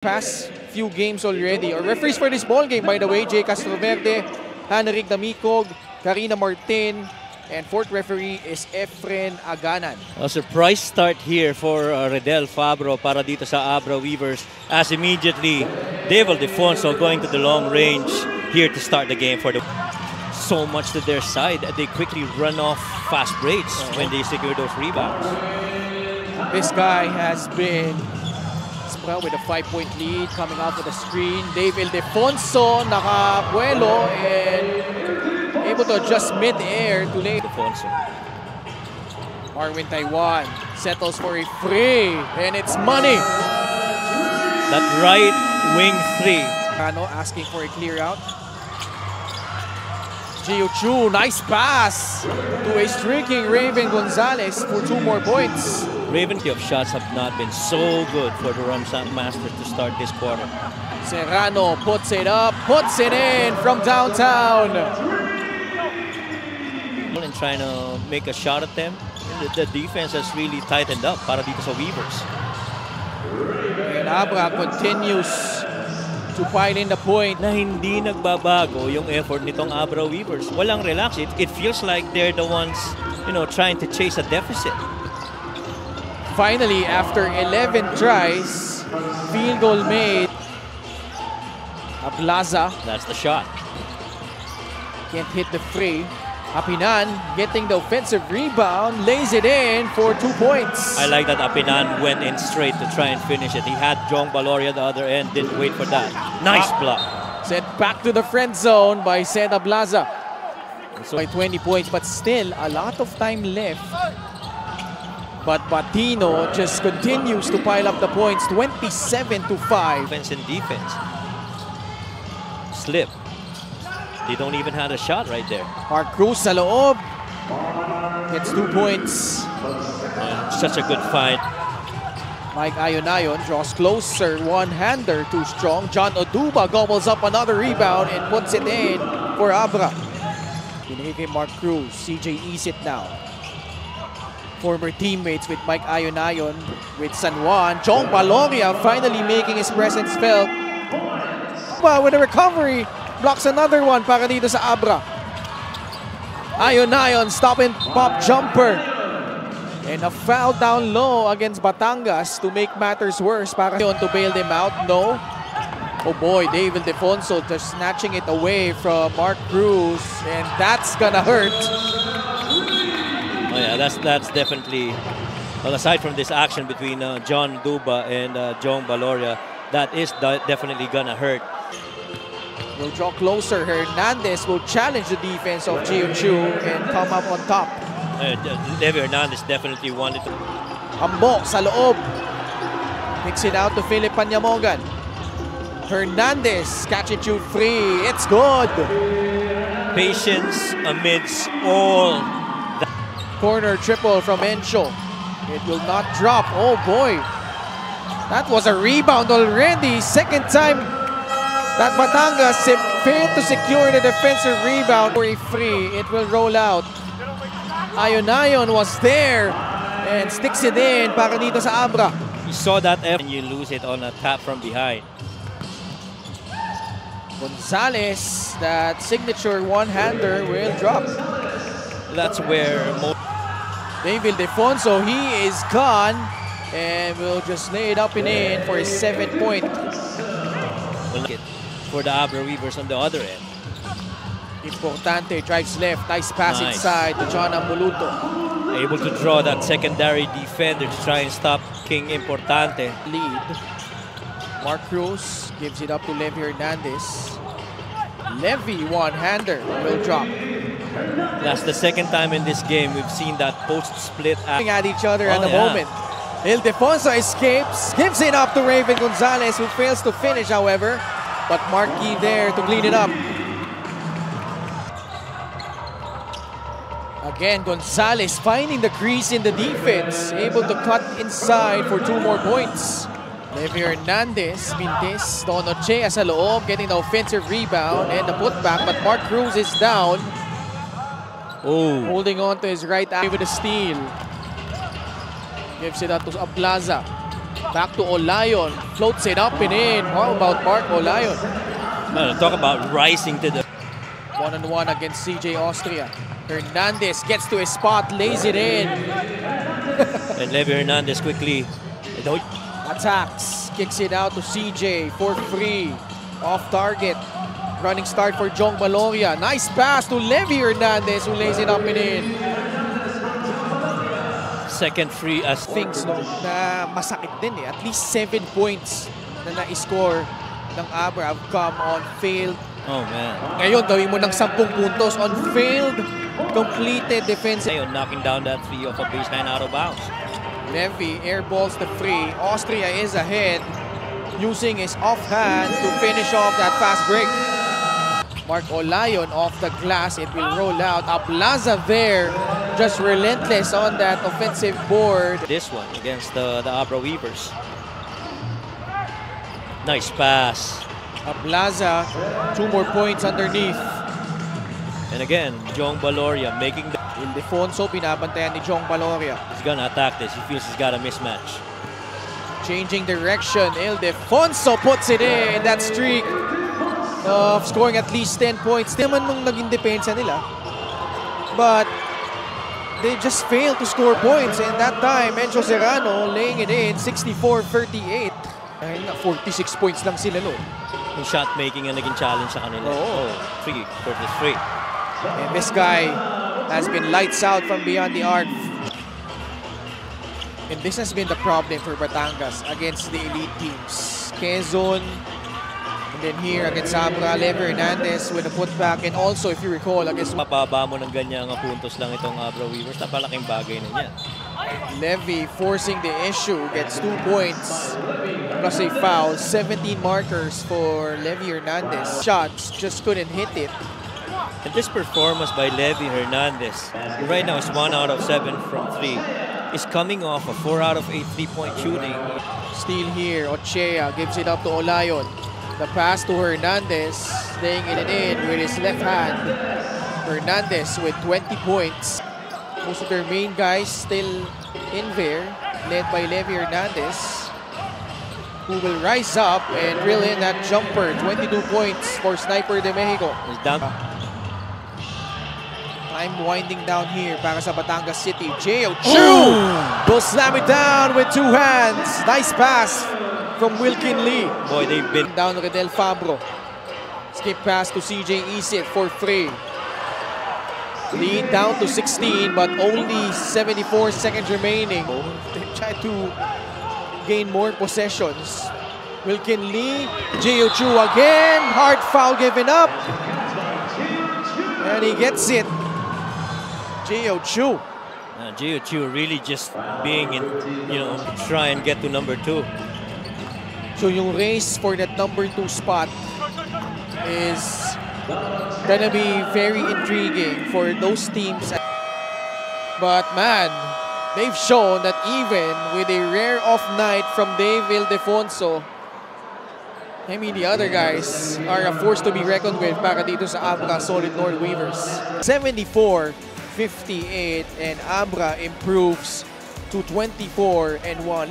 Past few games already. Our referees for this ball game, by the way, Jay Castroverde, Hanric Damicog, Karina Martin, and fourth referee is Efren Aganan. A surprise start here for Redel Fabro para dito sa Abra Weavers, as immediately Dave Ildefonso going to the long range here to start the game for the so much to their side. They quickly run off fast breaks when they secure those rebounds. This guy has been with a 5-point lead coming out with the screen. Dave Ildefonso nakabuelo and able to adjust mid-air to late. Ildefonso. Marwin Taiwan settles for a free and it's money. That right wing three. Asking for a clear out. Gio Chu, nice pass to a streaking Raven Gonzalez for 2 more points. Raven of shots have not been so good for the Ramsat Masters to start this quarter. Serrano puts it up, puts it in from downtown. And trying to make a shot at them. The defense has really tightened up para dito sa Weavers. And Abra continues to pile in the point. Na hindi nagbabago yung effort nitong Abra Weavers. Walang relax. It feels like they're the ones, trying to chase a deficit. Finally, after 11 tries, field goal made. Ablaza. That's the shot. Can't hit the free. Apinan getting the offensive rebound, lays it in for 2 points. I like that Apinan went in straight to try and finish it. He had Jong Baloria the other end, didn't wait for that. Nice block. Sent back to the friend zone by Sed Ablaza. So by 20 points, but still a lot of time left. But Batino just continues to pile up the points, 27-5. Offense and defense. Slip. They don't even have a shot right there. Mark Cruz sa loob. Gets 2 points. Such a good fight. Mike Ayonayon draws closer, one-hander, too strong. John Oduba gobbles up another rebound and puts it in for Abra. Pinigay kay Mark Cruz. CJ Isit now. Former teammates with Mike Ayonayon with San Juan. Jong Baloria finally making his presence felt. But with a recovery, blocks another one para dito sa Abra. Ayonayon stop and pop jumper. And a foul down low against Batangas to make matters worse. Para to bail them out, no. Oh boy, Dave Ildefonso just snatching it away from Mark Cruz. And that's gonna hurt. Oh yeah, that's definitely, well, aside from this action between John Duba and Jong Baloria, that is definitely gonna hurt. Will draw closer. Hernandez will challenge the defense of Gio Chu and come up on top. Levi Hernandez definitely wanted to. Ambo sa loob. Picks it out to Philip Panyamogan. Hernandez catch it shoot free. It's good. Patience amidst all. Corner triple from Encho. It will not drop. Oh boy. That was a rebound already. Second time that Batangas failed to secure the defensive rebound for a free. It will roll out. Ayonayon was there and sticks it in para dito sa Abra. You saw that and you lose it on a tap from behind. Gonzalez, that signature one-hander will drop. That's where Dave Ildefonso, he is gone and will just lay it up and in for a 7-point. For the Abra Weavers on the other end. Importante drives left, nice pass inside to John Ambuluto. Able to draw that secondary defender to try and stop King Importante. Lead. Mark Cruz gives it up to Levi Hernandez. Levi, one-hander, will drop. That's the second time in this game we've seen that post-split at each other at the moment. Ildefonso escapes, gives it up to Raven Gonzalez, who fails to finish, however. But Markey there to clean it up. Again, Gonzalez finding the crease in the defense, able to cut inside for 2 more points. Levi Hernandez, Mintis, Donoche sa loob, getting the offensive rebound and the putback, but Mark Cruz is down. Oh. Holding on to his right eye with a steal. Gives it out to Ablaza. Back to Olayon. Floats it up and in. How about Mark Olayon? Talk about rising to the... One-on-one against CJ Austria. Hernandez gets to his spot, lays it in. And Levy Hernandez quickly Attacks. Kicks it out to CJ for free. Off target. Running start for Jong Baloria. Nice pass to Levy Hernandez who lays it up and in. second free as... Things no, na masakit din eh. At least 7 points na na-score ng Abra have come on failed. Oh man. Ngayon, gawin mo ng 10 puntos on failed completed defensive. Ayun, knocking down that three off a baseline out of bounds. Levy airballs the free. Austria is ahead using his offhand to finish off that fast break. Mark Olayon off the glass. It will roll out. Aplaza there, just relentless on that offensive board. This one against the Abra Weavers. Nice pass. Aplaza, 2 more points underneath. And again, Jong Baloria making the... Ildefonso, binabantayan ni Jong Baloria. He's gonna attack this. He feels he's got a mismatch. Changing direction, Ildefonso puts it in. That streak of scoring at least 10 points. Di naman nung naging depensa nila. But they just failed to score points. And that time, Enzo Serrano laying it in, 64-38. Ayun na, 46 points lang sila noon. Yung shot making ang naging challenge sa kanila. Oo. Free, versus free. And this guy has been lights out from beyond the arc. And this has been the problem for Batangas against the elite teams. Quezon, and then here against Abra, Levy Hernandez with a putback. And also, if you recall, against Mapaba mo ng ganyang puntos lang itong Abra Weavers. Napalaking bagay na yan. Levy forcing the issue, gets 2 points plus a foul. 17 markers for Levy Hernandez. Shots, just couldn't hit it. And this performance by Levy Hernandez, right now is 1 out of 7 from 3, is coming off a 4 out of 8 3-point shooting. Steal here, Ochea gives it up to Olayon. The pass to Hernandez, laying it in with his left hand. Hernandez with 20 points. Most of their main guys still in there, led by Levy Hernandez, who will rise up and drill in that jumper. 22 points for Sniper de Mexico. He's down. Time winding down here para sa Batangas City. J.O. Chu will slam it down with 2 hands. Nice pass from Wilkin Lee. Boy, they've been... Down to Redel Fabro. Skip pass to CJ Isit for free. Lead down to 16, but only 74 seconds remaining. They try to gain more possessions. Wilkin Lee, J.O. Chu again. Hard foul given up. And he gets it. J.O. Chu. J.O. Chu really just being in, to try and get to number 2. So yung race for that number 2 spot is gonna be very intriguing for those teams. But man, they've shown that even with a rare off night from Dave Ildefonso, I mean, the other guys are a force to be reckoned with para dito sa Abra Solid North Weavers. 74-58 and Abra improves to 24-1.